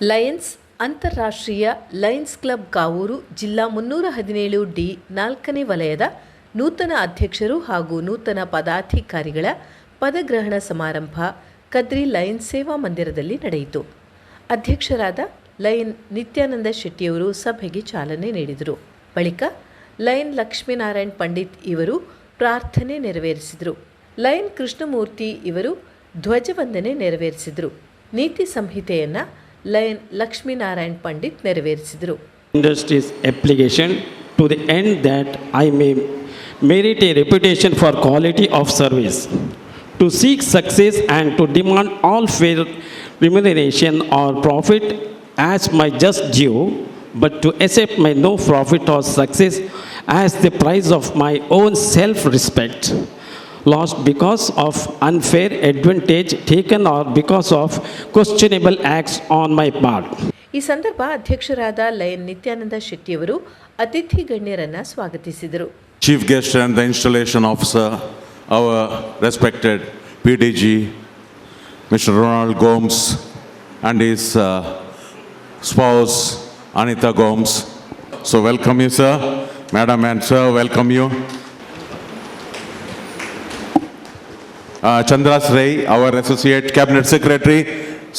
Lions ಅಂತಾರಾಷ್ಟ್ರೀಯ Lions club Kavoor ಜಿಲ್ಲಾ 317ಡಿ 4ನೇ ವಲಯದ ನೂತನ ಅಧ್ಯಕ್ಷರು ಹಾಗೂ ನೂತನ ಪದಾಧಿಕಾರಿಗಳ ಪದಗ್ರಹಣ ಸಮಾರಂಭ ಕದ್ರಿ ಲಯನ್ಸ್ ಸೇವಾ ಮಂದಿರದಲ್ಲಿ ನಡೆಯಿತು. ಅಧ್ಯಕ್ಷರಾದ ಲಯನ್ ನಿತ್ಯಾನಂದ ಶೆಟ್ಟಿಯವರು ಸಭೆಗೆ ಚಾಲನೆ ನೀಡಿದರು. ಬಳಿಕ ಲಯನ್ ಲಕ್ಷ್ಮೀನಾರಾಯಣ್ ಪಂಡಿತ್ ಇವರು ಪ್ರಾರ್ಥನೆ ನೆರವೇರಿಸಿದರು. ಲಯನ್ ಕೃಷ್ಣಮೂರ್ತಿ ಇವರು ಧ್ವಜವಂದನೆ ನೆರವೇರಿಸಿದರು. ನೀತಿ ಸಂಹಿತೆಯನ್ನು ಲಯನ್ ಲಕ್ಷ್ಮೀನಾರಾಯಣ್ ಪಂಡಿತ್ ನೆರವೇರಿಸಿದರು. Industries application to the end that I may merit a reputation for quality of service, to seek success and to demand all fair remuneration or profit as my just due, but to accept my no profit or success as the price of my own self-respect, lost because of unfair advantage taken or because of questionable acts on my part. ಈ ಸಂದರ್ಭ ಅಧ್ಯಕ್ಷರಾದ lion Nithyananda ಶೆಟ್ಟಿಯವರು ಅತಿಥಿ ಗಣ್ಯರನ್ನು ಸ್ವಾಗತಿಸಿದರು. Chief guest and the installation officer, our respected PDG, Mr. Ronald Gomes, and his spouse, Anita Gomes. So welcome you, sir. Madam and sir, welcome you. Chandras Ray, our associate cabinet secretary.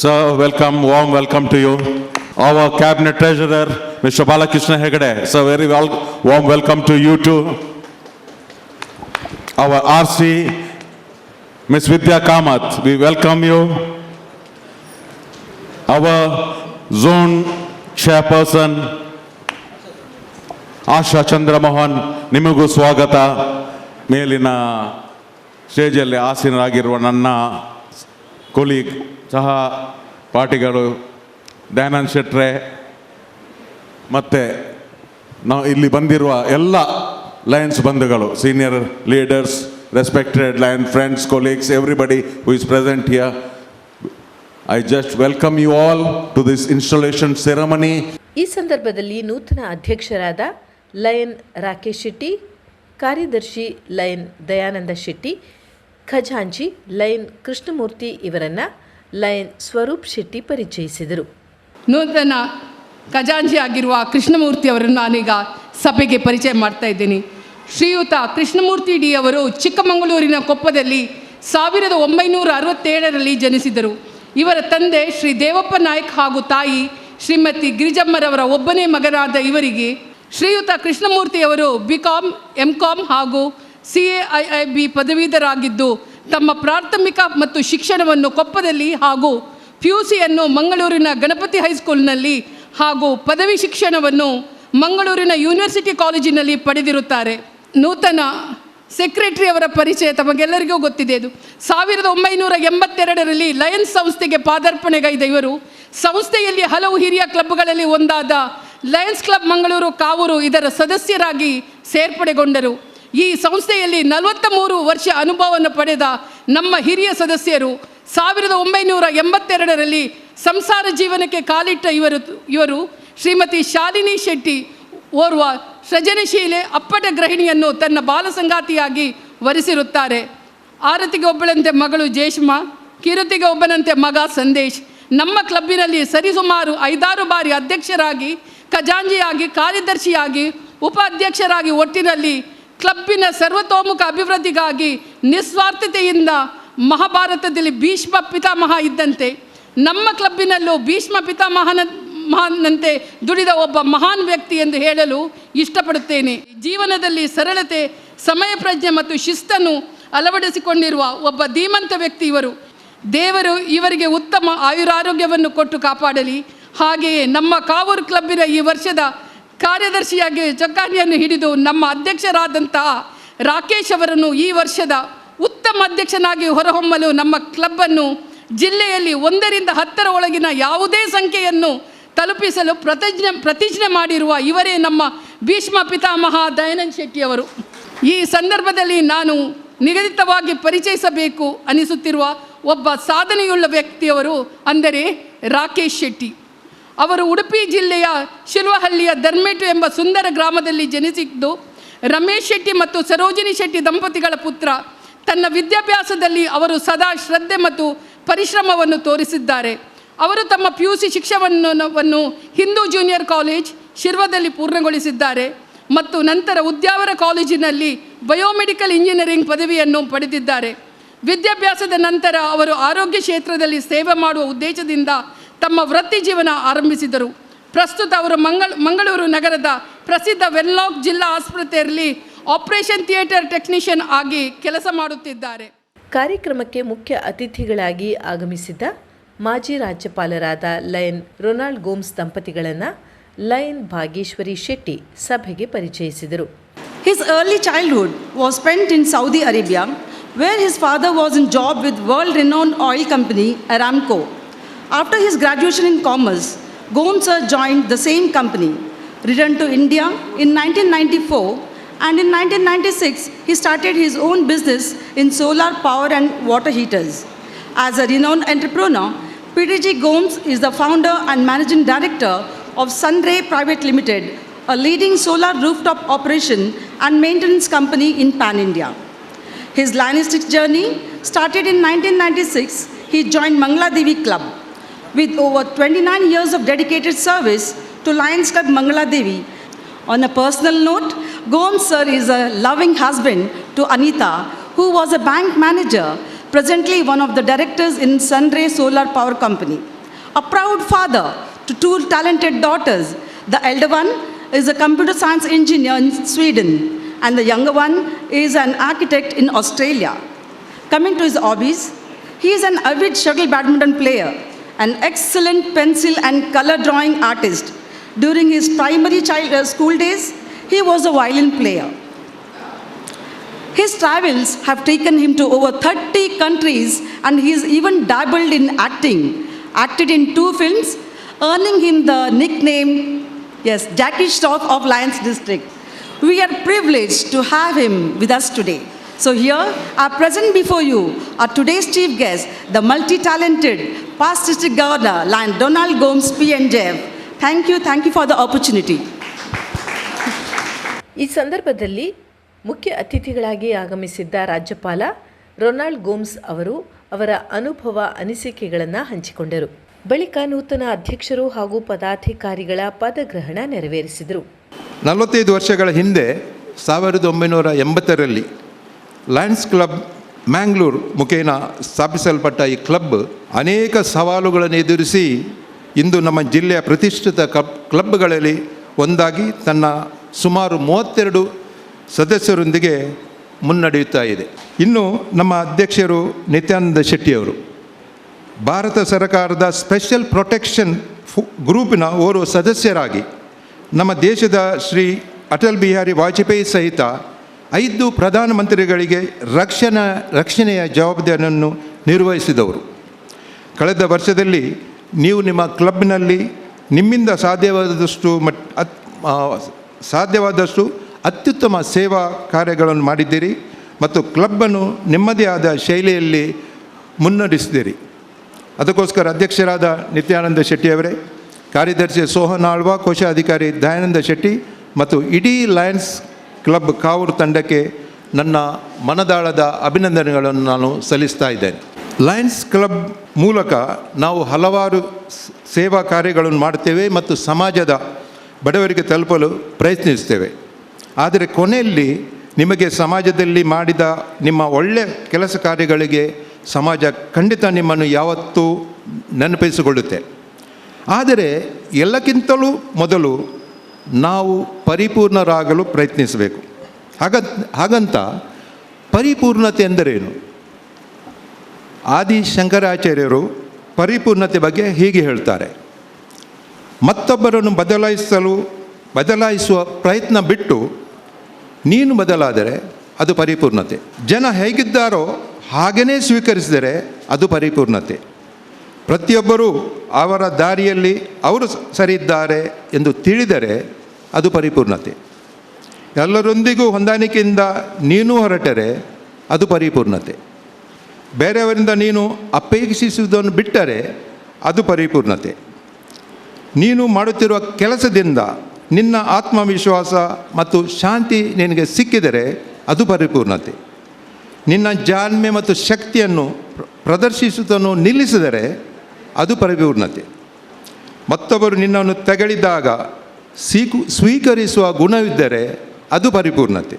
Sir, welcome, warm welcome to you. Our cabinet treasurer, Mr. Balakrishna Hegde. Sir, very warm welcome to you too. Our RC, Ms. Vidya Kamath, we welcome you. Our zone chairperson, Asha Chandramohan, ನಿಮಗೂ ಸ್ವಾಗತ. ಮೇಲಿನ ಸ್ಟೇಜಲ್ಲಿ ಆಸೀನರಾಗಿರುವ ನನ್ನ colleague ಸಹ ಪಾರ್ಟಿಗಳು ದಯಾನಂದ್ ಶೆಟ್ರೆ ಮತ್ತು ನಾವು ಇಲ್ಲಿ ಬಂದಿರುವ ಎಲ್ಲ ಲಯನ್ಸ್ ಬಂಧುಗಳು, senior leaders, respected lion friends, colleagues, everybody who is present here. I just welcome you all to this installation ceremony. ಈ ಸಂದರ್ಭದಲ್ಲಿ ನೂತನ ಅಧ್ಯಕ್ಷರಾದ ಲಯನ್ ರಾಕೇಶ್ ಶೆಟ್ಟಿ, ಕಾರ್ಯದರ್ಶಿ ಲಯನ್ ದಯಾನಂದ ಶೆಟ್ಟಿ, ಖಜಾಂಚಿ ಲಯನ್ ಕೃಷ್ಣಮೂರ್ತಿ ಇವರನ್ನು ಲಯನ್ ಸ್ವರೂಪ್ ಶೆಟ್ಟಿ ಪರಿಚಯಿಸಿದರು. ನೂತನ ಖಜಾಂಚಿ ಆಗಿರುವ ಕೃಷ್ಣಮೂರ್ತಿ ಅವರನ್ನು ನಾನೀಗ ಸಭೆಗೆ ಪರಿಚಯ ಮಾಡ್ತಾ ಇದ್ದೀನಿ. ಶ್ರೀಯುತ ಕೃಷ್ಣಮೂರ್ತಿ ಡಿ ಅವರು ಚಿಕ್ಕಮಗಳೂರಿನ ಕೊಪ್ಪದಲ್ಲಿ 1967ರಲ್ಲಿ ಜನಿಸಿದರು. ಇವರ ತಂದೆ ಶ್ರೀ ದೇವಪ್ಪ ನಾಯಕ್ ಹಾಗೂ ತಾಯಿ ಶ್ರೀಮತಿ ಗಿರಿಜಮ್ಮರವರ ಒಬ್ಬನೇ ಮಗನಾದ ಇವರಿಗೆ ಶ್ರೀಯುತ ಕೃಷ್ಣಮೂರ್ತಿಯವರು BCom, MCom ಹಾಗೂ CAIIB ಪದವೀಧರಾಗಿದ್ದು ತಮ್ಮ ಪ್ರಾಥಮಿಕ ಮತ್ತು ಶಿಕ್ಷಣವನ್ನು ಕೊಪ್ಪದಲ್ಲಿ ಹಾಗೂ PUCಯನ್ನು ಮಂಗಳೂರಿನ ಗಣಪತಿ ಹೈಸ್ಕೂಲ್ನಲ್ಲಿ ಹಾಗೂ ಪದವಿ ಶಿಕ್ಷಣವನ್ನು ಮಂಗಳೂರಿನ ಯೂನಿವರ್ಸಿಟಿ ಕಾಲೇಜಿನಲ್ಲಿ ಪಡೆದಿರುತ್ತಾರೆ. ನೂತನ ಸೆಕ್ರೆಟರಿ ಅವರ ಪರಿಚಯ ತಮಗೆಲ್ಲರಿಗೂ ಗೊತ್ತಿದೆ. ಇದು 1982ರಲ್ಲಿ ಲಯನ್ಸ್ ಸಂಸ್ಥೆಗೆ ಪಾದಾರ್ಪಣೆಗೈದ ಇವರು ಸಂಸ್ಥೆಯಲ್ಲಿ ಹಲವು ಹಿರಿಯ ಕ್ಲಬ್ಗಳಲ್ಲಿ ಒಂದಾದ ಲಯನ್ಸ್ ಕ್ಲಬ್ ಮಂಗಳೂರು ಕಾವೂರು ಇದರ ಸದಸ್ಯರಾಗಿ ಸೇರ್ಪಡೆಗೊಂಡರು. ಈ ಸಂಸ್ಥೆಯಲ್ಲಿ 43 ವರ್ಷ ಅನುಭವವನ್ನು ಪಡೆದ ನಮ್ಮ ಹಿರಿಯ ಸದಸ್ಯರು 1982ರಲ್ಲಿ ಸಂಸಾರ ಜೀವನಕ್ಕೆ ಕಾಲಿಟ್ಟ ಇವರು ಶ್ರೀಮತಿ ಶಾಲಿನಿ ಶೆಟ್ಟಿ ಓರ್ವ ಸೃಜನಶೀಲೆ ಅಪ್ಪಟ ಗೃಹಿಣಿಯನ್ನು ತನ್ನ ಬಾಲ ಸಂಗಾತಿಯಾಗಿ ವರಿಸಿರುತ್ತಾರೆ. ಆರತಿಗೆ ಒಬ್ಬಳಂತೆ ಮಗಳು ಜೇಷ್ಮಾ, ಕಿರುತಿಗೆ ಒಬ್ಬನಂತೆ ಮಗ ಸಂದೇಶ್. ನಮ್ಮ ಕ್ಲಬ್ಬಿನಲ್ಲಿ ಸರಿಸುಮಾರು 5-6 ಬಾರಿ ಅಧ್ಯಕ್ಷರಾಗಿ, ಖಜಾಂಚಿಯಾಗಿ, ಕಾರ್ಯದರ್ಶಿಯಾಗಿ, ಉಪಾಧ್ಯಕ್ಷರಾಗಿ ಒಟ್ಟಿನಲ್ಲಿ ಕ್ಲಬ್ಬಿನ ಸರ್ವತೋಮುಖ ಅಭಿವೃದ್ಧಿಗಾಗಿ ನಿಸ್ವಾರ್ಥತೆಯಿಂದ ಮಹಾಭಾರತದಲ್ಲಿ ಭೀಷ್ಮ ಪಿತಾಮಹ ಇದ್ದಂತೆ ನಮ್ಮ ಕ್ಲಬ್ಬಿನಲ್ಲೂ ಭೀಷ್ಮ ಪಿತಾಮಹನಂತೆ ದುಡಿದ ಒಬ್ಬ ಮಹಾನ್ ವ್ಯಕ್ತಿ ಎಂದು ಹೇಳಲು ಇಷ್ಟಪಡುತ್ತೇನೆ. ಜೀವನದಲ್ಲಿ ಸರಳತೆ, ಸಮಯ ಪ್ರಜ್ಞೆ ಮತ್ತು ಶಿಸ್ತನ್ನು ಅಳವಡಿಸಿಕೊಂಡಿರುವ ಒಬ್ಬ ಧೀಮಂತ ವ್ಯಕ್ತಿ ಇವರು. ದೇವರು ಇವರಿಗೆ ಉತ್ತಮ ಆಯುರಾರೋಗ್ಯವನ್ನು ಕೊಟ್ಟು ಕಾಪಾಡಲಿ. ಹಾಗೆಯೇ ನಮ್ಮ ಕಾವೂರು ಕ್ಲಬ್ಬಿನ ಈ ವರ್ಷದ ಕಾರ್ಯದರ್ಶಿಯಾಗಿ ಚಕ್ಕಾಣಿಯನ್ನು ಹಿಡಿದು ನಮ್ಮ ಅಧ್ಯಕ್ಷರಾದಂತಹ ರಾಕೇಶ್ ಅವರನ್ನು ಈ ವರ್ಷದ ಉತ್ತಮ ಅಧ್ಯಕ್ಷನಾಗಿ ಹೊರಹೊಮ್ಮಲು ನಮ್ಮ ಕ್ಲಬ್ಬನ್ನು ಜಿಲ್ಲೆಯಲ್ಲಿ 1ರಿಂದ 10 ಒಳಗಿನ ಯಾವುದೇ ಸಂಖ್ಯೆಯನ್ನು ತಲುಪಿಸಲು ಪ್ರತಿಜ್ಞೆ ಮಾಡಿರುವ ಇವರೇ ನಮ್ಮ ಭೀಷ್ಮ ಪಿತಾಮಹ ದಯಾನಂದ್ ಶೆಟ್ಟಿಯವರು. ಈ ಸಂದರ್ಭದಲ್ಲಿ ನಾನು ನಿಗದಿತವಾಗಿ ಪರಿಚಯಿಸಬೇಕು ಅನಿಸುತ್ತಿರುವ ಒಬ್ಬ ಸಾಧನೆಯುಳ್ಳ ವ್ಯಕ್ತಿಯವರು ಅಂದರೆ ರಾಕೇಶ್ ಶೆಟ್ಟಿ. ಅವರು ಉಡುಪಿ ಜಿಲ್ಲೆಯ ಶಿಲ್ವಹಳ್ಳಿಯ ಧರ್ಮೇಟು ಎಂಬ ಸುಂದರ ಗ್ರಾಮದಲ್ಲಿ ಜನಿಸಿದ್ದು ರಮೇಶ್ ಶೆಟ್ಟಿ ಮತ್ತು ಸರೋಜಿನಿ ಶೆಟ್ಟಿ ದಂಪತಿಗಳ ಪುತ್ರ. ತನ್ನ ವಿದ್ಯಾಭ್ಯಾಸದಲ್ಲಿ ಅವರು ಸದಾ ಶ್ರದ್ಧೆ ಮತ್ತು ಪರಿಶ್ರಮವನ್ನು ತೋರಿಸಿದ್ದಾರೆ. ಅವರು ತಮ್ಮ PUC ಶಿಕ್ಷಣವನ್ನು ಹಿಂದೂ ಜೂನಿಯರ್ ಕಾಲೇಜ್ ಶಿರ್ವದಲ್ಲಿ ಪೂರ್ಣಗೊಳಿಸಿದ್ದಾರೆ ಮತ್ತು ನಂತರ ಉದ್ಯಾವರ ಕಾಲೇಜಿನಲ್ಲಿ ಬಯೋಮೆಡಿಕಲ್ ಇಂಜಿನಿಯರಿಂಗ್ ಪದವಿಯನ್ನು ಪಡೆದಿದ್ದಾರೆ. ವಿದ್ಯಾಭ್ಯಾಸದ ನಂತರ ಅವರು ಆರೋಗ್ಯ ಕ್ಷೇತ್ರದಲ್ಲಿ ಸೇವೆ ಮಾಡುವ ಉದ್ದೇಶದಿಂದ ತಮ್ಮ ವೃತ್ತಿ ಜೀವನ ಆರಂಭಿಸಿದರು. ಪ್ರಸ್ತುತ ಅವರು ಮಂಗಳೂರು ನಗರದ ಪ್ರಸಿದ್ಧ ವೆನ್ಲಾಕ್ ಜಿಲ್ಲಾ ಆಸ್ಪತ್ರೆಯಲ್ಲಿ ಆಪರೇಷನ್ ಥಿಯೇಟರ್ ಟೆಕ್ನಿಷಿಯನ್ ಆಗಿ ಕೆಲಸ ಮಾಡುತ್ತಿದ್ದಾರೆ. ಕಾರ್ಯಕ್ರಮಕ್ಕೆ ಮುಖ್ಯ ಅತಿಥಿಗಳಾಗಿ ಆಗಮಿಸಿದ್ದ ಮಾಜಿ ರಾಜ್ಯಪಾಲರಾದ ಲಯನ್ ರೊನಾಲ್ಡ್ ಗೋಮ್ಸ್ ದಂಪತಿಗಳನ್ನು ಲಯನ್ ಭಾಗೇಶ್ವರಿ ಶೆಟ್ಟಿ ಸಭೆಗೆ ಪರಿಚಯಿಸಿದರು. His early childhood was spent in Saudi Arabia, where his father was in job with world-renowned oil company Aramco. After his graduation in commerce, Gomes sir joined the same company, returned to India in 1994, and in 1996 he started his own business in solar power and water heaters. As a renowned entrepreneur, PTG Gomes is the founder and managing director of Sunray Private Limited, a leading solar rooftop operation and maintenance company in Pan-India. His Lionistic journey started in 1996. He joined Mangala Devi Club. With over 29 years of dedicated service to Lions Club Mangala Devi. On a personal note, Gomes sir is a loving husband to Anita, who was a bank manager, presently one of the directors in Sunray Solar Power Company. A proud father to two talented daughters. The elder one is a computer science engineer in Sweden, and the younger one is an architect in Australia. Coming to his hobbies, he is an avid shuttle badminton player, an excellent pencil and color drawing artist. During his primary school days, he was a violin player. His travels have taken him to over 30 countries, and he has even dabbled in acting. Acted in 2 films, earning him the nickname, Jackie Shroff of Lions District. We are privileged to have him with us today. So here are present before you are today's chief guest, the multi-talented past district governor, Lion Donald Gomes PNJF. Thank you for the opportunity. ಈ ಸಂದರ್ಭದಲ್ಲಿ ಮುಖ್ಯ ಅತಿಥಿಗಳಾಗಿ ಆಗಮಿಸಿದ್ದ ರಾಜ್ಯಪಾಲ Ronald Gomes ಅವರು ಅವರ ಅನುಭವ ಅನಿಸಿಕೆಗಳನ್ನು ಹಂಚಿಕೊಂಡರು. ಬಳಿಕ ನೂತನ ಅಧ್ಯಕ್ಷರು ಹಾಗೂ ಪದಾಧಿಕಾರಿಗಳ ಪದಗ್ರಹಣ ನೆರವೇರಿಸಿದರು. 45 ವರ್ಷಗಳ ಹಿಂದೆ 1980ರಲ್ಲಿ ಲಯನ್ಸ್ ಕ್ಲಬ್ ಮ್ಯಾಂಗ್ಳೂರು ಮುಖೇನ ಸ್ಥಾಪಿಸಲ್ಪಟ್ಟ ಈ ಕ್ಲಬ್ ಅನೇಕ ಸವಾಲುಗಳನ್ನು ಎದುರಿಸಿ ಇಂದು ನಮ್ಮ ಜಿಲ್ಲೆಯ ಪ್ರತಿಷ್ಠಿತ ಕ್ಲಬ್ಗಳಲ್ಲಿ ಒಂದಾಗಿ ತನ್ನ ಸುಮಾರು 32 ಸದಸ್ಯರೊಂದಿಗೆ ಮುನ್ನಡೆಯುತ್ತಾ ಇದೆ. ಇನ್ನು ನಮ್ಮ ಅಧ್ಯಕ್ಷರು ನಿತ್ಯಾನಂದ ಶೆಟ್ಟಿಯವರು ಭಾರತ ಸರ್ಕಾರದ ಸ್ಪೆಷಲ್ ಪ್ರೊಟೆಕ್ಷನ್ ಗ್ರೂಪಿನ ಓರ್ವ ಸದಸ್ಯರಾಗಿ ನಮ್ಮ ದೇಶದ ಶ್ರೀ ಅಟಲ್ ಬಿಹಾರಿ ವಾಜಪೇಯಿ ಸಹಿತ 5 ಪ್ರಧಾನಮಂತ್ರಿಗಳಿಗೆ ರಕ್ಷಣೆಯ ಜವಾಬ್ದಾರಿಯನ್ನು ನಿರ್ವಹಿಸಿದವರು. ಕಳೆದ ವರ್ಷದಲ್ಲಿ ನೀವು ನಿಮ್ಮ ಕ್ಲಬ್ನಲ್ಲಿ ನಿಮ್ಮಿಂದ ಸಾಧ್ಯವಾದಷ್ಟು ಅತ್ಯುತ್ತಮ ಸೇವಾ ಕಾರ್ಯಗಳನ್ನು ಮಾಡಿದ್ದೀರಿ ಮತ್ತು ಕ್ಲಬ್ಬನ್ನು ನಿಮ್ಮದೇ ಆದ ಶೈಲಿಯಲ್ಲಿ ಮುನ್ನಡೆಸಿದಿರಿ. ಅದಕ್ಕೋಸ್ಕರ ಅಧ್ಯಕ್ಷರಾದ ನಿತ್ಯಾನಂದ ಶೆಟ್ಟಿಯವರೇ, ಕಾರ್ಯದರ್ಶಿ ಸೋಹನ್ ಆಳ್ವ, ಕೋಶಾಧಿಕಾರಿ ದಯಾನಂದ ಶೆಟ್ಟಿ ಮತ್ತು ಇಡೀ ಲಯನ್ಸ್ ಕ್ಲಬ್ ಕಾವೂರು ತಂಡಕ್ಕೆ ನನ್ನ ಮನದಾಳದ ಅಭಿನಂದನೆಗಳನ್ನು ನಾನು ಸಲ್ಲಿಸ್ತಾ ಇದ್ದೇನೆ. ಲಯನ್ಸ್ ಕ್ಲಬ್ ಮೂಲಕ ನಾವು ಹಲವಾರು ಸೇವಾ ಕಾರ್ಯಗಳನ್ನು ಮಾಡ್ತೇವೆ ಮತ್ತು ಸಮಾಜದ ಬಡವರಿಗೆ ತಲುಪಲು ಪ್ರಯತ್ನಿಸ್ತೇವೆ. ಆದರೆ ಕೊನೆಯಲ್ಲಿ ನಿಮಗೆ ಸಮಾಜದಲ್ಲಿ ಮಾಡಿದ ನಿಮ್ಮ ಒಳ್ಳೆಯ ಕೆಲಸ ಕಾರ್ಯಗಳಿಗೆ ಸಮಾಜ ಖಂಡಿತ ನಿಮ್ಮನ್ನು ಯಾವತ್ತೂ ನೆನಪಿಸಿಕೊಳ್ಳುತ್ತೆ. ಆದರೆ ಎಲ್ಲಕ್ಕಿಂತಲೂ ಮೊದಲು ನಾವು ಪರಿಪೂರ್ಣರಾಗಲು ಪ್ರಯತ್ನಿಸಬೇಕು. ಹಾಗಂತ ಪರಿಪೂರ್ಣತೆ ಎಂದರೇನು? ಆದಿ ಶಂಕರಾಚಾರ್ಯರು ಪರಿಪೂರ್ಣತೆ ಬಗ್ಗೆ ಹೀಗೆ ಹೇಳ್ತಾರೆ: ಮತ್ತೊಬ್ಬರನ್ನು ಬದಲಾಯಿಸುವ ಪ್ರಯತ್ನ ಬಿಟ್ಟು ನೀನು ಬದಲಾದರೆ ಅದು ಪರಿಪೂರ್ಣತೆ. ಜನ ಹೇಗಿದ್ದಾರೋ ಹಾಗೆಯೇ ಸ್ವೀಕರಿಸಿದರೆ ಅದು ಪರಿಪೂರ್ಣತೆ. ಪ್ರತಿಯೊಬ್ಬರೂ ಅವರ ದಾರಿಯಲ್ಲಿ ಅವರು ಸರಿ ಇದ್ದಾರೆ ಎಂದು ತಿಳಿದರೆ ಅದು ಪರಿಪೂರ್ಣತೆ. ಎಲ್ಲರೊಂದಿಗೂ ಹೊಂದಾಣಿಕೆಯಿಂದ ನೀನು ಹೊರಟರೆ ಅದು ಪರಿಪೂರ್ಣತೆ. ಬೇರೆಯವರಿಂದ ನೀನು ಅಪೇಕ್ಷಿಸುವುದನ್ನು ಬಿಟ್ಟರೆ ಅದು ಪರಿಪೂರ್ಣತೆ. ನೀನು ಮಾಡುತ್ತಿರುವ ಕೆಲಸದಿಂದ ನಿನ್ನ ಆತ್ಮವಿಶ್ವಾಸ ಮತ್ತು ಶಾಂತಿ ನಿನಗೆ ಸಿಕ್ಕಿದರೆ ಅದು ಪರಿಪೂರ್ಣತೆ. ನಿನ್ನ ಜಾಣ್ಮೆ ಮತ್ತು ಶಕ್ತಿಯನ್ನು ಪ್ರದರ್ಶಿಸುವುದನ್ನು ನಿಲ್ಲಿಸಿದರೆ ಅದು ಪರಿಪೂರ್ಣತೆ. ಮತ್ತೊಬ್ಬರು ನಿನ್ನನ್ನು ತೆಗಳಿದಾಗ ಸ್ವೀಕರಿಸುವ ಗುಣವಿದ್ದರೆ ಅದು ಪರಿಪೂರ್ಣತೆ.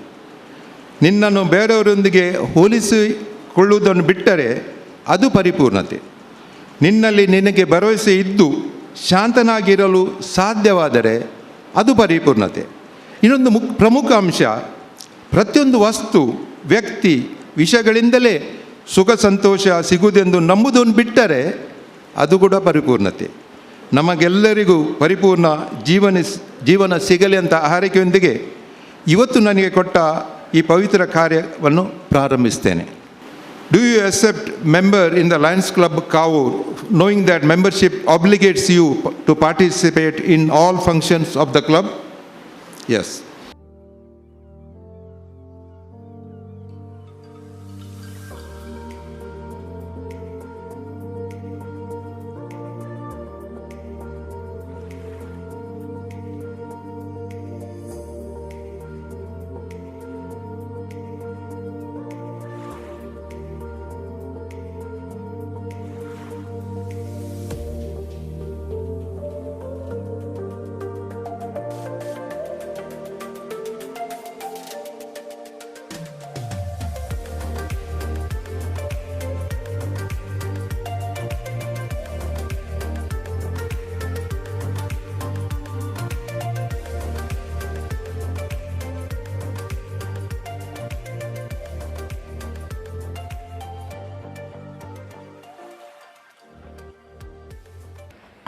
ನಿನ್ನನ್ನು ಬೇರೆಯವರೊಂದಿಗೆ ಹೋಲಿಸಿಕೊಳ್ಳುವುದನ್ನು ಬಿಟ್ಟರೆ ಅದು ಪರಿಪೂರ್ಣತೆ. ನಿನ್ನಲ್ಲಿ ನಿನಗೆ ಭರವಸೆ ಇದ್ದು ಶಾಂತನಾಗಿರಲು ಸಾಧ್ಯವಾದರೆ ಅದು ಪರಿಪೂರ್ಣತೆ. ಇನ್ನೊಂದು ಪ್ರಮುಖ ಅಂಶ, ಪ್ರತಿಯೊಂದು ವಸ್ತು, ವ್ಯಕ್ತಿ, ವಿಷಯಗಳಿಂದಲೇ ಸುಖ ಸಂತೋಷ ಸಿಗುವುದೆಂದು ನಂಬುವುದನ್ನು ಬಿಟ್ಟರೆ ಅದು ಕೂಡ ಪರಿಪೂರ್ಣತೆ. ನಮಗೆಲ್ಲರಿಗೂ ಪರಿಪೂರ್ಣ ಜೀವನ ಸಿಗಲಿ ಅಂತ ಹಾರೈಕೆಯೊಂದಿಗೆ ಇವತ್ತು ನನಗೆ ಕೊಟ್ಟ ಈ ಪವಿತ್ರ ಕಾರ್ಯವನ್ನು ಪ್ರಾರಂಭಿಸ್ತೇನೆ. Do you accept member in the Lions Club Kavur, knowing that membership obligates you to participate in all functions of the club? Yes.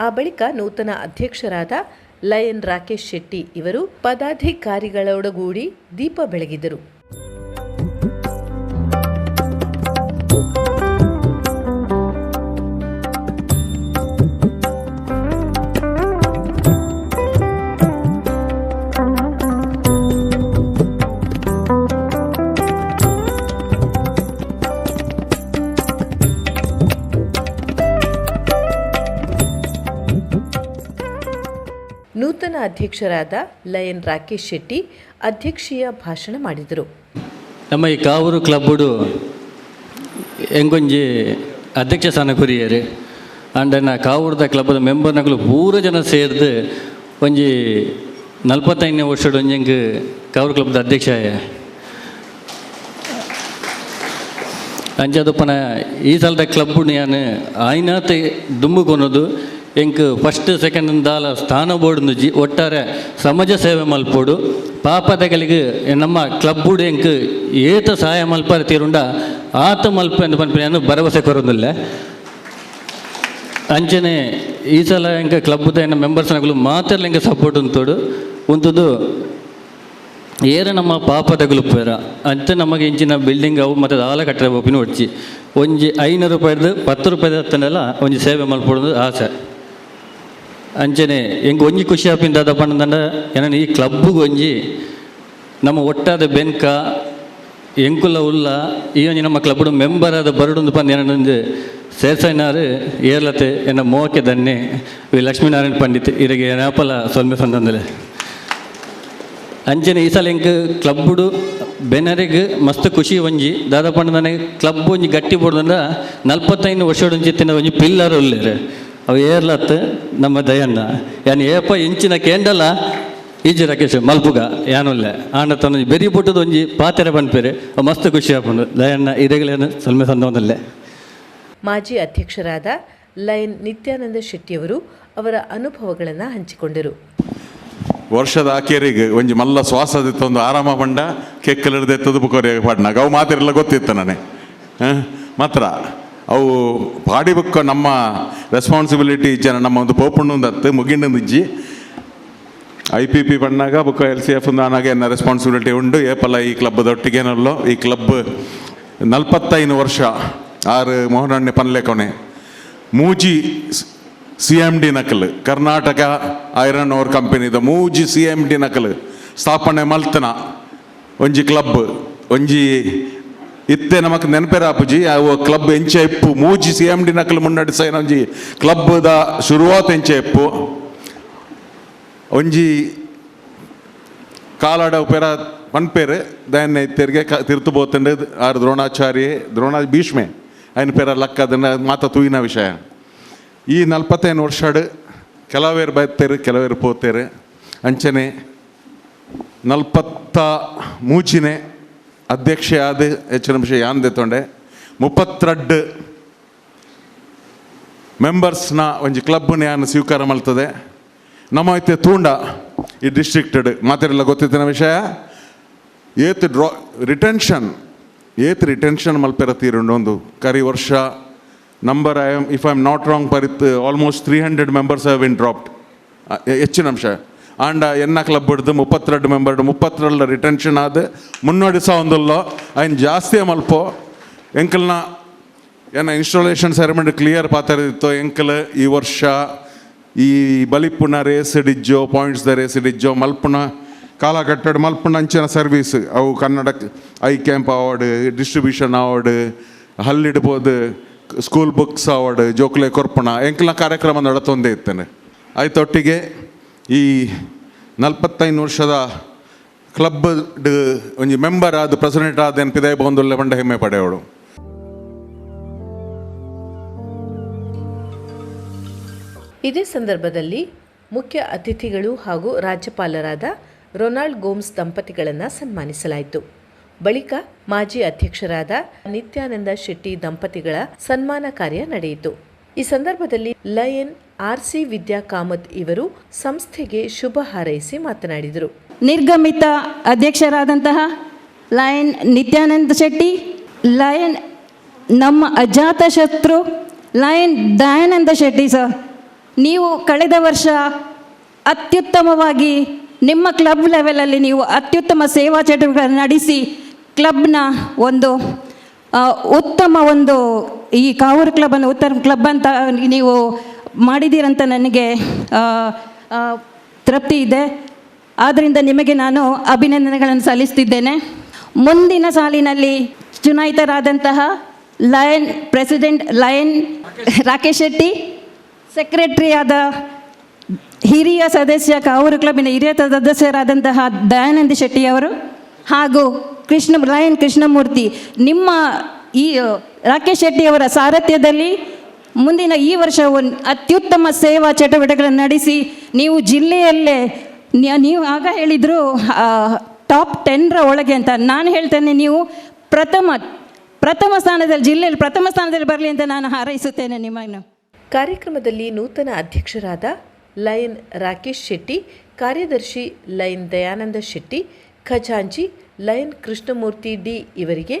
ಆ ಬಳಿಕ ನೂತನ ಅಧ್ಯಕ್ಷರಾದ ಲಯನ್ ರಾಕೇಶ್ ಶೆಟ್ಟಿ ಇವರು ಪದಾಧಿಕಾರಿಗಳೊಡಗೂಡಿ ದೀಪ ಬೆಳಗಿದರು. ನೂತನ ಅಧ್ಯಕ್ಷರಾದ ಲಯನ್ ರಾಕೇಶ್ ಶೆಟ್ಟಿ ಅಧ್ಯಕ್ಷೀಯ ಭಾಷಣ ಮಾಡಿದರು. ನಮ್ಮ ಈ ಕಾವೂರು ಕ್ಲಬ್ಬುಡು ಎಂಗೊಂಜಿ ಅಧ್ಯಕ್ಷ ಸ್ಥಾನ ಕುರಿಯರು ಅಂಡನ್ನ ಕಾವೂರದ ಕ್ಲಬ್ಬದ ಮೆಂಬರ್ನಗಳು ಪೂರ ಜನ ಸೇರಿದು ಒಂಜಿ 45ನೇ ವರ್ಷದ ಒಂಜಂಗೆ ಕಾವೂರು ಕ್ಲಬ್ದ ಅಧ್ಯಕ್ಷ ಅಂಚದಪ್ಪನ ಈ ಸಲದ ಕ್ಲಬ್ಬು ನಾನು ಆಯ್ನಾತೆ ದುಂಬು ಕೊನೋದು ಎಂಕ್ ಫಸ್ಟ್ ಸೆಕೆಂಡ್ ದಾಲ ಸ್ಥಾನ ಬೋರ್ಡ್ ಒಟ್ಟಾರೆ ಸಮಾಜ ಸೇವೆ ಮಲ್ಪೋಡು ಪಾಪದಗಳಿಗೆ ನಮ್ಮ ಕ್ಲಬ್ಬುಡು ಎಂಕ್ ಏತ ಸಹಾಯ ಮಲ್ಪಾರ ತೀರುಂಡ ಆತ ಮಲ್ಪ ಎಂದು ಪನ್ಪು ಭರವಸೆ ಕೊರೋದಿಲ್ಲ. ಅಂಚನೆ ಈ ಸಲ ಎಂಕ ಕ್ಲಬ್ಬದ ಏನ ಮೆಂಬರ್ಸ್ನಗಳು ಮಾತ್ರ ಎಂಕ ಸಪೋರ್ಟ್ ಉಂಟೋಡು ಉಂತದು ಏರ ನಮ್ಮ ಪಾಪದಗಳು ಪೇರ ಅಂತ ನಮಗೆ ಇಂಚಿನ ಬಿಲ್ಡಿಂಗ್ ಅವು ಮತ್ತು ಆಲ ಕಟ್ಟರೆ ಒಪ್ಪಿನ ಹೊಡ್ಚಿ ಒಂಜಿ 500 ರೂಪಾಯಿದು 10 ರೂಪಾಯಿದ ಹತ್ತನೆಲ್ಲ ಒಂಜಿ ಸೇವೆ ಮಲ್ಪೋದು ಆಸೆ. ಅಂಚನೆ ಎಂಗೆ ಒಂಜಿ ಖುಷಿ ಆಪಿಂದ ಪಂಡ ಏನ ಈ ಕ್ಲಬ್ಬಿಗೆ ಒಂಜಿ ನಮ್ಮ ಒಟ್ಟಾದ ಬೆನ್ಕ ಎಂಕುಲ ಉಲ್ಲ ಈ ಒಂಜಿ ನಮ್ಮ ಕ್ಲಬ್ಡು ಮೆಂಬರ್ ಆದ ಬರಡು ಪಂದು ಏನೊಂದು ಸೇರ್ಸೈನಾರು ಏರ್ಲತೆ ಎನ್ನ ಮೋಕೆ ದನ್ನೆ ವಿ ಲಕ್ಷ್ಮೀನಾರಾಯಣ ಪಂಡಿತ್ ಇರಿಗೆ ನೇಪಲ ಸೊಲ್ಮೆ ಸಂದಂದಲೆ ಅಂಚನೆ ಈ ಸಲ ಎಂಕ್ ಕ್ಲಬ್ಡು ಬೆನರಿಗೆ ಮಸ್ತ್ ಖುಷಿ ಒಂಜಿ ದಾದ ಪಂಡ ನನಗೆ ಕ್ಲಬ್ ಒಂಜಿ ಗಟ್ಟಿ ಬೋಡ್ದಂಡ 45 ವರ್ಷಡೊಂಜಿತ್ತಿನ ಒಂಜಿ ಪಿಲ್ಲರ್ ಉಳ್ಳೇರು ಅವು ಏರ್ಲತ್ತು ನಮ್ಮ ದಯನ್ನ ಯಾನು ಏಪ ಇಂಚಿನ ಕೇಂಡಲ ಈಜಿ ರಾಕೇಶ್ ಮಲ್ಪುಗ ಯಾನುಲ್ಲ ಆಂಡತನ ಬೆರಿ ಬಿಟ್ಟದು ಒಂಜಿ ಪಾತೆರೆ ಪನ್ಪೇರೆ ಮಸ್ತ್ ಖುಷಿ ಆಪುಂಡು ದಯನ್ನ ಇದೇಗಳೇನು ಸಲ್ಮೆ ಸಂದವನಲ್ಲೇ. ಮಾಜಿ ಅಧ್ಯಕ್ಷರಾದ ಲಯನ್ ನಿತ್ಯಾನಂದ ಶೆಟ್ಟಿಯವರು ಅವರ ಅನುಭವಗಳನ್ನು ಹಂಚಿಕೊಂಡರು. ವರ್ಷದ ಆಕೆರಿಗೆ ಒಂಜಿ ಮಲ್ಲ ಶ್ವಾಸದಿತ್ತೊಂದು ಆರಾಮ ಪಂಡ ಕೆಕ್ಕಲಿಡ್ದೆತ್ತದು ಬುಕೋರಿಗೆ ಪಾಡ್ನ ಅವು ಮಾತಿರೆಲ್ಲ ಗೊತ್ತಿತ್ತು ನನಗೆ ಮಾತ್ರ ಅವು ಪಾಡಿ ಬುಕ್ಕ ನಮ್ಮ ರೆಸ್ಪಾನ್ಸಿಬಿಲಿಟಿ ಜನ ನಮ್ಮ ಒಂದು ಪೋಪುಣ್ಣು ಮುಗಿಂಡು ಇಜ್ಜಿ IPP ಪಣ್ಣಾಗ ಬುಕ್ಕ LCF ನಾನಾಗ ಎನ್ನ ರೆಸ್ಪಾನ್ಸಿಬಿಲಿಟಿ ಉಂಡು ಏಪಲ ಈ ಕ್ಲಬ್ದೊಟ್ಟಿಗೇನಲ್ಲೋ ಈ ಕ್ಲಬ್ 45 ವರ್ಷ ಆರು ಮೋಹನಣ್ಣೆ ಪನ್ಲೆಕೊನೆ ಮೂಜಿ CMD ನಕಲು ಕರ್ನಾಟಕ ಐರನ್ ಓರ್ ಕಂಪನಿದ ಮೂಜಿ CMD ನಕಲು ಸ್ಥಾಪನೆ ಮಲ್ತನ ಒಂಜಿ ಕ್ಲಬ್ ಒಂಜಿ ಇತ್ತೆ ನಮಕ್ ನೆನಪೆರಾಪುಜಿ ಅವು ಕ್ಲಬ್ ಎಂಚೆ ಇಪ್ಪು ಮೂಜಿ CMD ನಕಲು ಮುನ್ನಡೆಸ ಒಂಜಿ ಕ್ಲಬ್ದ ಶುರುವಾತ್ ಎಂಚೆ ಇಪ್ಪು ಒಂಜಿ ಕಾಲಾಡ ಉಪೇರ ಪನ್ಪೇರು ದಯನ್ನ ಇತ್ತೆರಿಗೆ ತಿರ್ತು ಬೋತಂಡು ಆರು ದ್ರೋಣಾಚಾರ್ಯ ಭೀಷ್ಮೆ ఆయన పేరు లక్క మాత తూయిన విషయ ಈ 45 ವರ್ಷಡ್ ಕೆಲವೇರು ಬೈತೇರು ಕೆಲವೇರು ಪೋತೇರು ಅಂಚನೆ 43 ಅಧ್ಯಕ್ಷ ಆದ ಹೆಚ್ಚಿನ ನಿಮಿಷ ಯಾಂದೆ ತೊಂಡೆ 32 ಮೆಂಬರ್ಸ್ನ ಒಂಜಿ ಕ್ಲಬ್ನ ಯಾನು ಸ್ವೀಕಾರ ಮಾಡ್ತದೆ ನಮ್ಮ ಐತೆ ತೂಂಡ ಈ ಡಿಸ್ಟ್ರಿಕ್ಟಡ್ ಮಾತೆಲ್ಲ ಗೊತ್ತಿತ್ತಿನ ವಿಷಯ ಏತ್ ರಿಟೆನ್ಷನ್ ಮಲ್ಪೆರ ತೀರುಂಡು ಒಂದು ಕರಿ ವರ್ಷ number if I am not wrong ಪರಿತ್ almost 300 members have been dropped ಹೆಚ್ಚಿನ ಅಂಶ ಆಂಡ ಎನ್ನ ಕ್ಲಬ್ ಹಿಡ್ದು 32 ಮೆಂಬರ್ 32 ರಿಟೆನ್ಷನ್ ಆದ ಮುನ್ನೋಡಿ ಸಹ ಒಂದಲ್ಲೋ ಅಯ್ನ ಜಾಸ್ತಿ ಮಲ್ಪೋ ಎಂಕಲ್ನ ಏನ ಇನ್ಸ್ಟಾಲೇಷನ್ ಸೆರೆಮನಿ ಕ್ಲಿಯರ್ ಪಾತ್ರದಿತ್ತು ಎಂಕಲ್ ಈ ವರ್ಷ ಈ ಬಲಿಪುನ ರೇಸ್ ಡಿಜ್ಜೋ ಪಾಯಿಂಟ್ಸ್ ದ ರೇಸ್ ಡಿಜ್ಜೋ ಮಲ್ಪುನ ಕಾಲ ಕಟ್ಟಡ ಮಲ್ಪುನ ಅಂಚಿನ ಸರ್ವೀಸ್ ಅವು Kannada eye camp award distribution award ಹಲ್ಲಿಡ್ಬೋದು ಸ್ಕೂಲ್ ಬುಕ್ಸ್ ಅವಾರ್ಡ್ ಜೋಕ್ಲೆ ಕೊರ್ಪಣ ಎಂಕಲ್ನ ಕಾರ್ಯಕ್ರಮ ನಡತೊಂದೇ ಇತ್ತೇನೆ ಆಯ್ತೊಟ್ಟಿಗೆ ಈ 45 ವರ್ಷದ ಕ್ಲಬ್ ಒಂಜಿ ಮೆಂಬರ್ ಆದ ಪ್ರೆಸಿಡೆಂಟ್ ಆದ ಪಿದಾಯ ಬಂದುಲ್ಲೆ ಬಂಡ ಹೆಮ್ಮೆ ಪಡೆಯೋಡು. ಇದೇ ಸಂದರ್ಭದಲ್ಲಿ ಮುಖ್ಯ ಅತಿಥಿಗಳು ಹಾಗೂ ರಾಜ್ಯಪಾಲರಾದ ರೊನಾಲ್ಡ್ ಗೋಮ್ಸ್ ದಂಪತಿಗಳನ್ನು ಸನ್ಮಾನಿಸಲಾಯಿತು. ಬಳಿಕ ಮಾಜಿ ಅಧ್ಯಕ್ಷರಾದ ನಿತ್ಯಾನಂದ ಶೆಟ್ಟಿ ದಂಪತಿಗಳ ಸನ್ಮಾನ ಕಾರ್ಯ ನಡೆಯಿತು. ಈ ಸಂದರ್ಭದಲ್ಲಿ ಲಯನ್ ಆರ್.ಸಿ. ವಿದ್ಯಾ ಕಾಮತ್ ಇವರು ಸಂಸ್ಥೆಗೆ ಶುಭ ಹಾರೈಸಿ ಮಾತನಾಡಿದರು. ನಿರ್ಗಮಿತ ಅಧ್ಯಕ್ಷರಾದಂತಹ ಲಯನ್ ನಿತ್ಯಾನಂದ ಶೆಟ್ಟಿ, ಲಯನ್ ನಮ್ಮ ಅಜಾತ ಶತ್ರು ಲಯನ್ ದಯಾನಂದ ಶೆಟ್ಟಿ ಸರ್, ನೀವು ಕಳೆದ ವರ್ಷ ಅತ್ಯುತ್ತಮವಾಗಿ ನಿಮ್ಮ ಕ್ಲಬ್ ಲೆವೆಲಲ್ಲಿ ನೀವು ಅತ್ಯುತ್ತಮ ಸೇವಾ ಚಟುವಟಿಕೆಗಳನ್ನು ನಡೆಸಿ ಕ್ಲಬ್ನ ಒಂದು ಉತ್ತಮ ಒಂದು ಈ ಕಾವೂರು ಕ್ಲಬ್ಬನ್ನು ಉತ್ತಮ ಕ್ಲಬ್ ಅಂತ ನೀವು ಮಾಡಿದ್ದೀರಂತ ನನಗೆ ತೃಪ್ತಿ ಇದೆ. ಆದ್ದರಿಂದ ನಿಮಗೆ ನಾನು ಅಭಿನಂದನೆಗಳನ್ನು ಸಲ್ಲಿಸ್ತಿದ್ದೇನೆ. ಮುಂದಿನ ಸಾಲಿನಲ್ಲಿ ಚುನಾಯಿತರಾದಂತಹ lion president lion Rakesh Shetty, secretary ಆದ ಹಿರಿಯ ಸದಸ್ಯ ಕಾವೂರು ಕ್ಲಬ್ಬಿನ ಹಿರಿಯ ಸದಸ್ಯರಾದಂತಹ ದಯಾನಂದ ಶೆಟ್ಟಿಯವರು ಹಾಗೂ ಲಯನ್ ಕೃಷ್ಣಮೂರ್ತಿ, ನಿಮ್ಮ ಈ ರಾಕೇಶ್ ಶೆಟ್ಟಿಯವರ ಸಾರಥ್ಯದಲ್ಲಿ ಮುಂದಿನ ಈ ವರ್ಷ ಅತ್ಯುತ್ತಮ ಸೇವಾ ಚಟುವಟಿಕೆಗಳನ್ನು ನಡೆಸಿ ನೀವು ಜಿಲ್ಲೆಯಲ್ಲೇ ನೀವು ಆಗ ಹೇಳಿದರು ಟಾಪ್ 10ರ ಒಳಗೆ ಅಂತ. ನಾನು ಹೇಳ್ತೇನೆ ನೀವು ಪ್ರಥಮ ಸ್ಥಾನದಲ್ಲಿ ಜಿಲ್ಲೆಯಲ್ಲಿ ಪ್ರಥಮ ಸ್ಥಾನದಲ್ಲಿ ಬರಲಿ ಅಂತ ನಾನು ಹಾರೈಸುತ್ತೇನೆ ನಿಮ್ಮನ್ನು. ಕಾರ್ಯಕ್ರಮದಲ್ಲಿ ನೂತನ ಅಧ್ಯಕ್ಷರಾದ ಲಯನ್ ರಾಕೇಶ್ ಶೆಟ್ಟಿ, ಕಾರ್ಯದರ್ಶಿ ಲಯನ್ ದಯಾನಂದ ಶೆಟ್ಟಿ, ಖಜಾಂಚಿ ಲಯನ್ ಕೃಷ್ಣಮೂರ್ತಿ ಡಿ ಇವರಿಗೆ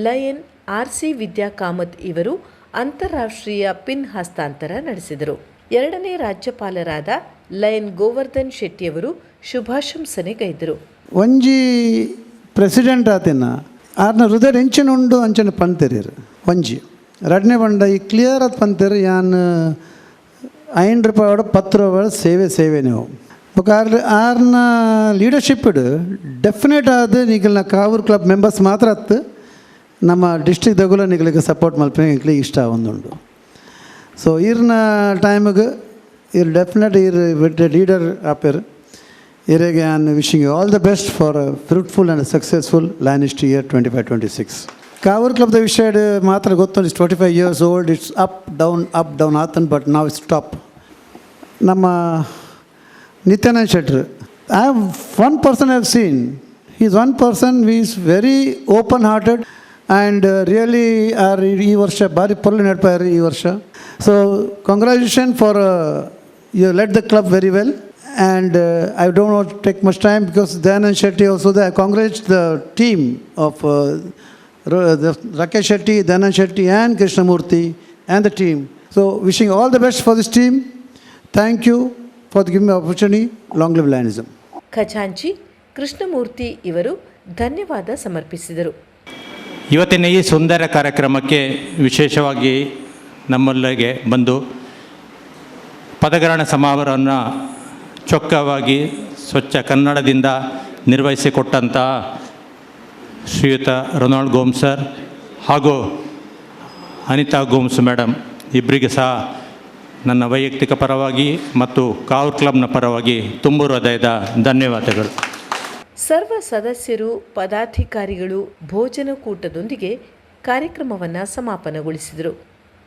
ಲಯನ್ ಆರ್.ಸಿ. ವಿದ್ಯಾ ಕಾಮತ್ ಇವರು ಅಂತಾರಾಷ್ಟ್ರೀಯ ಪಿನ್ ಹಸ್ತಾಂತರ ನಡೆಸಿದರು. ಎರಡನೇ ರಾಜ್ಯಪಾಲರಾದ ಲಯನ್ ಗೋವರ್ಧನ್ ಶೆಟ್ಟಿಯವರು ಶುಭಾಶಂಸನೆಗೈದರು. ಒಂಜಿ ಪ್ರೆಸಿಡೆಂಟ್ ಆತನ ಆರ್ನ ಹೃದಯ ಎಂಚಿನ ಉಂಡು ಅಂಚನೆ ಪಂತೆರೀರು ಒಂಜಿ ರಡ್ನೆ ಬಂಡ ಈ ಕ್ಲಿಯರ್ ಆದ ಪಂತೆರು ಯಾನ್ 5 ರೂಪಾಯಿ 10 ರೂಪಾಯಿ ಸೇವೆ ನೀವು ಆರ್ನ ಲೀಡರ್ಶಿಪ್ ಡೆಫಿನೆಟ್ ಆದ ನಿಗಲ್ನ ಕಾವೂರು ಕ್ಲಬ್ ಮೆಂಬರ್ಸ್ ಮಾತ್ರ ಹತ್ತು ನಮ್ಮ ಡಿಸ್ಟ್ರಿಕ್ಟ್ದಾಗಲ ನಿಗಳಿಗೆ ಸಪೋರ್ಟ್ ಮಲ್ಪನೆ ನಿಗ್ಲಿಗೆ ಇಷ್ಟ ಒಂದುಂಡು. ಸೊ ಇರ್ನ ಟೈಮಿಗೆ ಡೆಫಿನೆಟ್ ಲೀಡರ್ ಆಪೇರು ಇರಿಗೆ I am wishing you all the best for fruitful and successful lionist year 25-26. Kavoor ಕ್ಲಬ್ದ ವಿಷಯ ಮಾತ್ರ ಗೊತ್ತುಂಟು. It's 25 years old. It's up down ಆತನ್ ಬಟ್ ನಾವು ಇಟ್ಸ್ ಟಾಪ್. ನಮ್ಮ ನಿತ್ಯಾನಂದ ಶೆಟ್ರು, I have one person I have seen. He is one person he is very open hearted and really ಈ ವರ್ಷ ಭಾರಿ ಪೊರ್ಲು ನಡ್ಪಾರು ಈ ವರ್ಷ. So congratulation for you led the club very well. And I don't want to take much time because Dayanand Shetty also there. I congratulate the team of Rakesh Shetty, Dayanand Shetty and Krishnamurthy and the team. So wishing all the best for this team. Thank you for giving me the opportunity. Long live Lionism. ಖಜಾಂಚಿ ಕೃಷ್ಣಮೂರ್ತಿ ಇವರು ಧನ್ಯವಾದ ಸಮರ್ಪಿಸಿದರು. ಇವತ್ತಿನ ಈ ಸುಂದರ ಕಾರ್ಯಕ್ರಮಕ್ಕೆ ವಿಶೇಷವಾಗಿ ನಮ್ಮಲ್ಲಿಗೆ ಬಂದು ಪದಗ್ರಹಣ ಸಮಾರಂಭವನ್ನು ಚೊಕ್ಕವಾಗಿ ಸ್ವಚ್ಛ ಕನ್ನಡದಿಂದ ನಿರ್ವಹಿಸಿಕೊಟ್ಟಂಥ ಶ್ರೀಯುತ ರೊನಾಲ್ಡ್ ಗೋಮ್ಸ್ ಸರ್ ಹಾಗೂ ಅನಿತಾ ಗೋಮ್ಸ್ ಮೇಡಮ್ ಇಬ್ಬರಿಗೆ ಸಹ ನನ್ನ ವೈಯಕ್ತಿಕ ಪರವಾಗಿ ಮತ್ತು ಕಾವೂರು ಕ್ಲಬ್ನ ಪರವಾಗಿ ತುಂಬು ಹೃದಯದ ಧನ್ಯವಾದಗಳು. ಸರ್ವ ಸದಸ್ಯರು ಪದಾಧಿಕಾರಿಗಳು ಭೋಜನಕೂಟದೊಂದಿಗೆ ಕಾರ್ಯಕ್ರಮವನ್ನು ಸಮಾಪನಗೊಳಿಸಿದರು.